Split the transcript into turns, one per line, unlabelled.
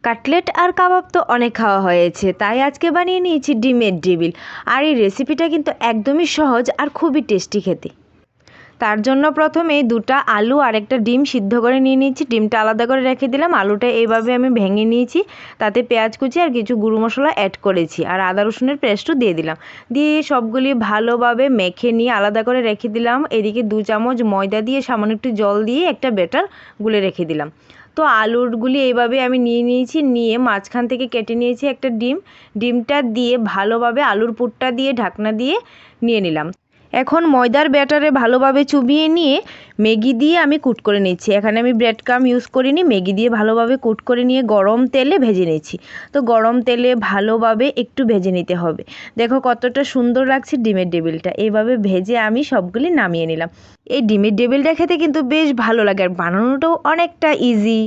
Cutlet আর কাবাব তো অনেক খাওয়া হয়েছে, তাই আজকে বানিয়ে নিয়েছি ডিমের ডেভিল। আর এই রেসিপিটা কিন্তু একদমই সহজ আর খুবই টেস্টি খেতে। তার জন্য প্রথমে দুটো আলু আর একটা ডিম সিদ্ধ করে নিয়ে নিয়েছি। ডিমটা আলাদা করে রেখে দিলাম। আলুটা এইভাবে আমি ভেঙে নিয়েছি, তাতে পেঁয়াজ কুচি আর কিছু গুঁড়ো মশলা অ্যাড করেছি, আর আদা রসুনের পেস্টও দিয়ে দিলাম। দিয়ে সবগুলি ভালোভাবে মেখে নিয়ে আলাদা করে রেখে দিলাম। এদিকে 2 চামচ ময়দা দিয়ে সামান্য একটু জল দিয়ে একটা ব্যাটার গুলে রেখে দিলাম। তো আলুরগুলি এইভাবে আমি নিয়ে নিয়েছি, নিয়ে মাঝখান থেকে কেটে নিয়েছি একটা ডিমটা দিয়ে ভালোভাবে আলুর পুরটা দিয়ে ঢাকনা দিয়ে নিয়ে নিলাম। এখন ময়দার ব্যাটারে ভালোভাবে চুবিয়ে নিয়ে ম্যাগি দিয়ে আমি কুট করে নিচ্ছি। এখানে আমি ব্রেড ক্রাম্ব ইউজ করিনি, ম্যাগি দিয়ে ভালোভাবে কুট করে নিয়ে গরম তেলে ভেজে নিচ্ছি। তো গরম তেলে ভালোভাবে একটু ভেজে নিতে হবে। দেখো কতটা সুন্দর লাগছে ডিমের ডেভিলটা। এইভাবে ভেজে আমি সবগুলি নামিয়ে নিলাম। এই ডিমের ডেভিলটা খেতে কিন্তু বেশ ভালো লাগে, আর বানানোটাও অনেকটা ইজি।